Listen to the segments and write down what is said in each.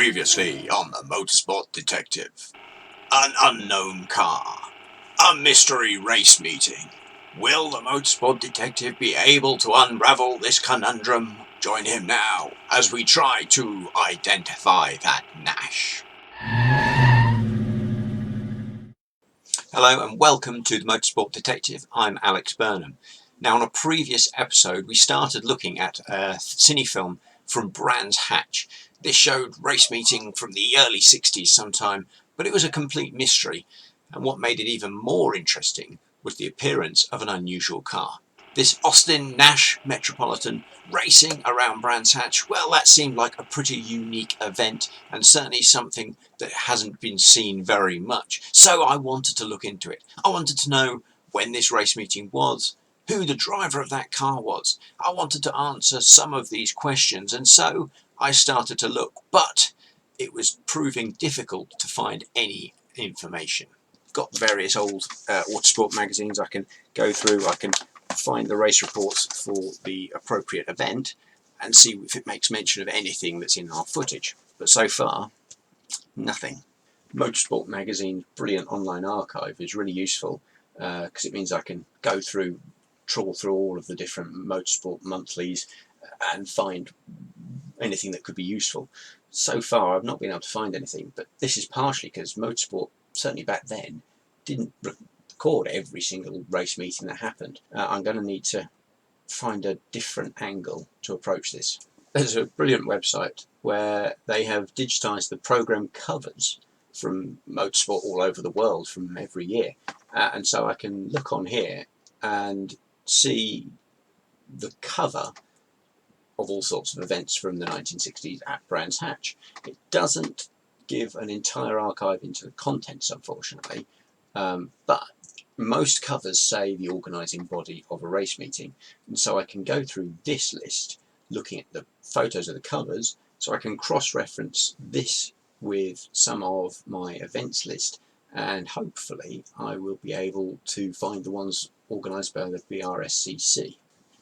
Previously on the Motorsport Detective. An unknown car. A mystery race meeting. Will the Motorsport Detective be able to unravel this conundrum? Join him now as we try to identify that Nash. Hello and welcome to the Motorsport Detective. I'm Alex Burnham. Now, on a previous episode, we started looking at a cine film from Brands Hatch. This showed race meeting from the early 60s sometime, but it was a complete mystery. And what made it even more interesting was the appearance of an unusual car. This Austin Nash Metropolitan racing around Brands Hatch, well, that seemed like a pretty unique event and certainly something that hasn't been seen very much. So I wanted to look into it. I wanted to know when this race meeting was, who the driver of that car was. I wanted to answer some of these questions, and so I started to look, but it was proving difficult to find any information. Got various old Autosport magazines I can go through. I can find the race reports for the appropriate event and see if it makes mention of anything that's in our footage. But so far, nothing. Motorsport Magazine's brilliant online archive is really useful because it means I can go through, trawl through all of the different motorsport monthlies and find anything that could be useful. So far, I've not been able to find anything, but this is partially because Motorsport, certainly back then, didn't record every single race meeting that happened. I'm going to need to find a different angle to approach this. There's a brilliant website where they have digitised the programme covers from motorsport all over the world from every year, and so I can look on here and see the cover of all sorts of events from the 1960s at Brands Hatch. It doesn't give an entire archive into the contents, unfortunately, but most covers say the organising body of a race meeting, and so I can go through this list looking at the photos of the covers, so I can cross-reference this with some of my events list, and hopefully I will be able to find the ones organised by the BRSCC.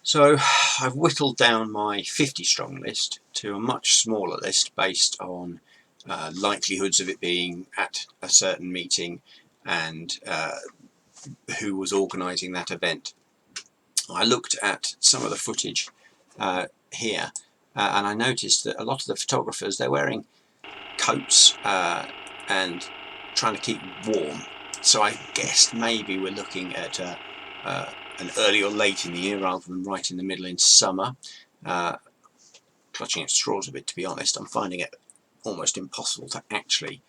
So I've whittled down my 50 strong list to a much smaller list based on likelihoods of it being at a certain meeting and who was organising that event. I looked at some of the footage here and I noticed that a lot of the photographers, they're wearing coats and trying to keep warm. So I guessed maybe we're looking at an early or late in the year rather than right in the middle in summer. Clutching at straws a bit, to be honest. I'm finding it almost impossible to actually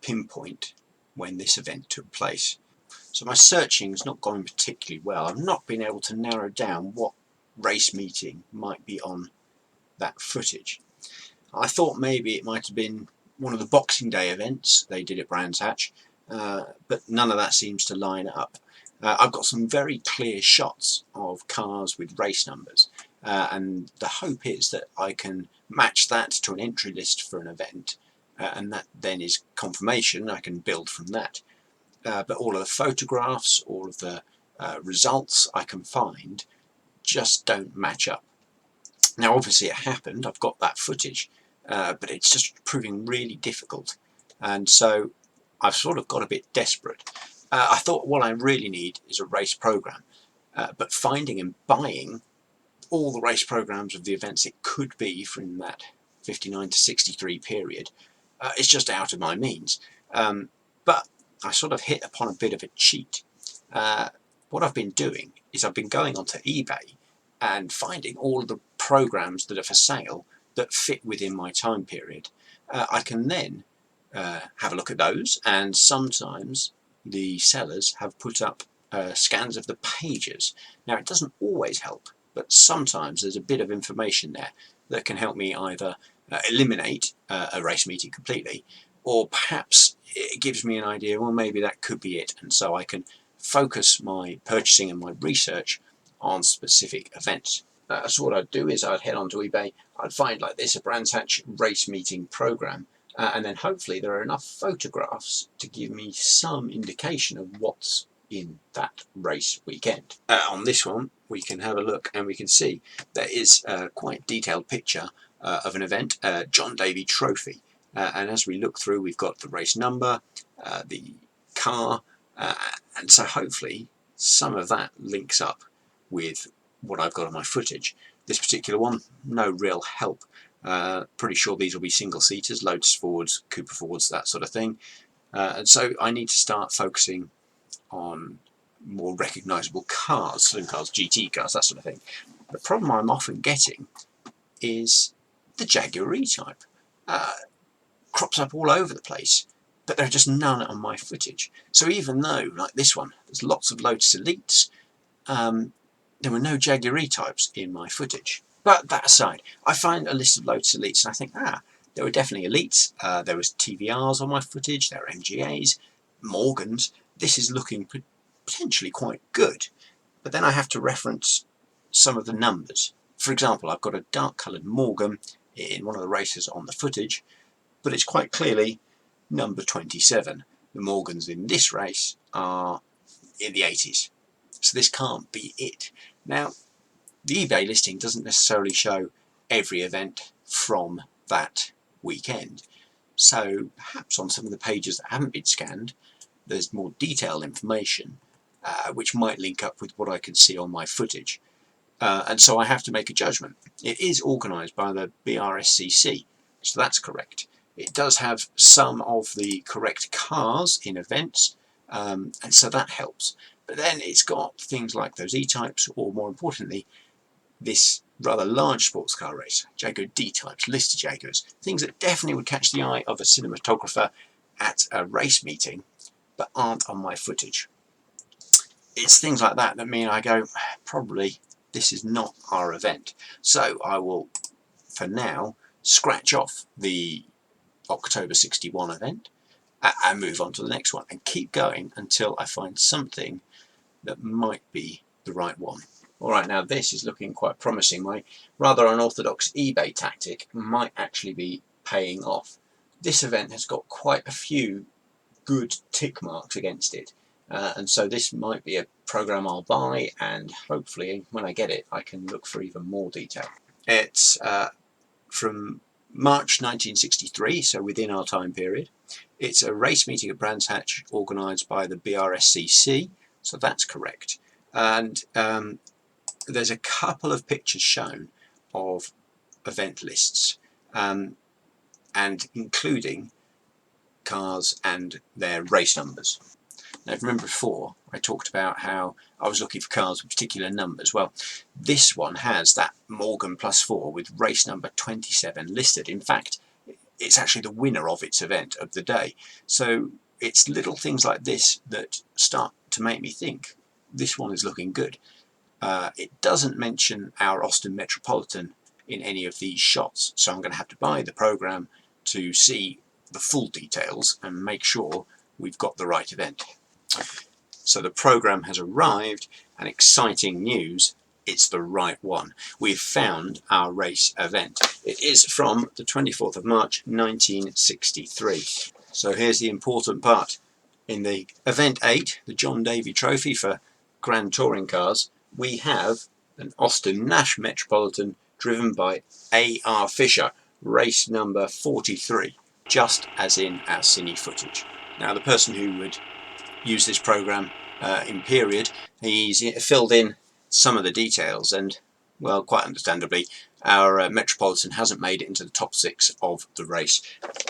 pinpoint when this event took place. So my searching's not gone particularly well. I've not been able to narrow down what race meeting might be on that footage. I thought maybe it might have been one of the Boxing Day events they did at Brands Hatch, but none of that seems to line up. I've got some very clear shots of cars with race numbers, and the hope is that I can match that to an entry list for an event, and that then is confirmation. I can build from that. But all of the photographs, all of the results I can find just don't match up. Now obviously it happened, I've got that footage, but it's just proving really difficult, and so I've sort of got a bit desperate. I thought what I really need is a race program, but finding and buying all the race programs of the events it could be from that 59 to 63 period is just out of my means. But I sort of hit upon a bit of a cheat. What I've been doing is I've been going onto eBay and finding all of the programs that are for sale that fit within my time period. I can then have a look at those, and sometimes the sellers have put up scans of the pages. Now it doesn't always help, but sometimes there's a bit of information there that can help me either eliminate a race meeting completely, or perhaps it gives me an idea, well maybe that could be it, and so I can focus my purchasing and my research on specific events. So what I'd do is I'd head onto eBay, I'd find like this, a Brands Hatch race meeting program, and then hopefully there are enough photographs to give me some indication of what's in that race weekend. On this one we can have a look and we can see there is a quite detailed picture of an event, John Davey Trophy. and as we look through, we've got the race number, the car, and so hopefully some of that links up with what I've got on my footage. This particular one, no real help. Pretty sure these will be single seaters, Lotus Fords, Cooper Fords, that sort of thing. And so I need to start focusing on more recognisable cars, saloon cars, GT cars, that sort of thing. The problem I'm often getting is the Jaguar E-Type. Crops up all over the place, but there are just none on my footage. So even though, like this one, there's lots of Lotus Elites, there were no Jaguar E-Types in my footage. But that aside, I find a list of Lotus Elites and I think, there were definitely Elites. There was TVRs on my footage, there were MGAs, Morgans. This is looking potentially quite good. But then I have to reference some of the numbers. For example, I've got a dark coloured Morgan in one of the races on the footage, but it's quite clearly number 27. The Morgans in this race are in the 80s. So this can't be it. Now, the eBay listing doesn't necessarily show every event from that weekend. So perhaps on some of the pages that haven't been scanned, there's more detailed information which might link up with what I can see on my footage. And so I have to make a judgment. It is organised by the BRSCC, so that's correct. It does have some of the correct cars in events, and so that helps. But then it's got things like those E-Types, or more importantly, this rather large sports car race, Jaguar D-Types, listed Jaguars, things that definitely would catch the eye of a cinematographer at a race meeting, but aren't on my footage. It's things like that that mean I go, probably this is not our event. So I will, for now, scratch off the October 61 event and move on to the next one and keep going until I find something that might be the right one. Alright, now this is looking quite promising. My rather unorthodox eBay tactic might actually be paying off. This event has got quite a few good tick marks against it. And so this might be a program I'll buy, and hopefully when I get it I can look for even more detail. It's from March 1963, so within our time period. It's a race meeting at Brands Hatch organised by the BRSCC, so that's correct. And there's a couple of pictures shown of event lists, and including cars and their race numbers. Now, if you remember before, I talked about how I was looking for cars with particular numbers. Well, this one has that Morgan +4 with race number 27 listed. In fact, it's actually the winner of its event of the day. So it's little things like this that start to make me think this one is looking good. It doesn't mention our Austin Metropolitan in any of these shots, so I'm going to have to buy the program to see the full details and make sure we've got the right event. So the program has arrived, and exciting news, it's the right one. We've found our race event. It is from the 24th of March 1963. So here's the important part. In the Event 8, the John Davey Trophy for Grand Touring Cars, we have an Austin Nash Metropolitan driven by A.R. Fisher, race number 43, just as in our cine footage. Now, the person who would use this program in period, he's filled in some of the details, and, well, quite understandably, our Metropolitan hasn't made it into the top 6 of the race.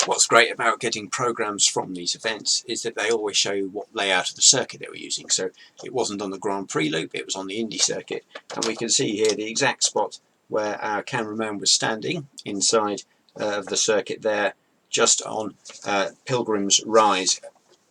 What's great about getting programs from these events is that they always show you what layout of the circuit they were using. So it wasn't on the Grand Prix loop, it was on the Indy circuit, and we can see here the exact spot where our cameraman was standing inside of the circuit there, just on Pilgrim's Rise.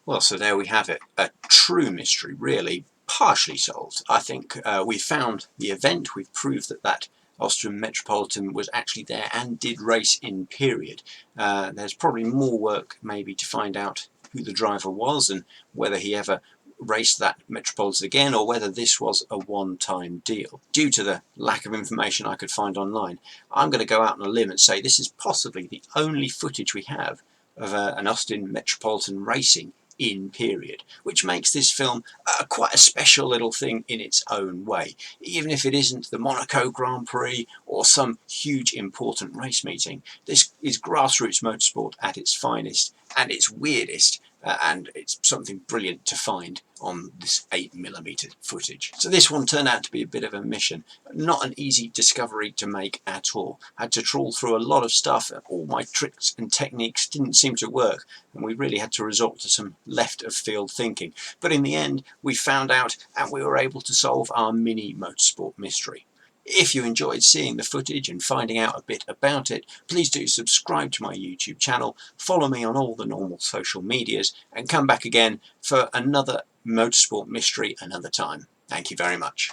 Well, so there we have it, a true mystery, really, partially solved. I think we found the event, we've proved that that Austrian Metropolitan was actually there and did race in period. There's probably more work maybe to find out who the driver was and whether he ever raced that Metropolitan again, or whether this was a one-time deal. Due to the lack of information I could find online, I'm going to go out on a limb and say this is possibly the only footage we have of an Austin Metropolitan racing in period, which makes this film quite a special little thing in its own way. Even if it isn't the Monaco Grand Prix or some huge important race meeting, this is grassroots motorsport at its finest and its weirdest, and it's something brilliant to find on this 8mm footage. So this one turned out to be a bit of a mission. Not an easy discovery to make at all. I had to trawl through a lot of stuff. All my tricks and techniques didn't seem to work, and we really had to resort to some left of field thinking. But in the end, we found out and we were able to solve our mini motorsport mystery. If you enjoyed seeing the footage and finding out a bit about it, please do subscribe to my YouTube channel, follow me on all the normal social medias, and come back again for another motorsport mystery another time. Thank you very much.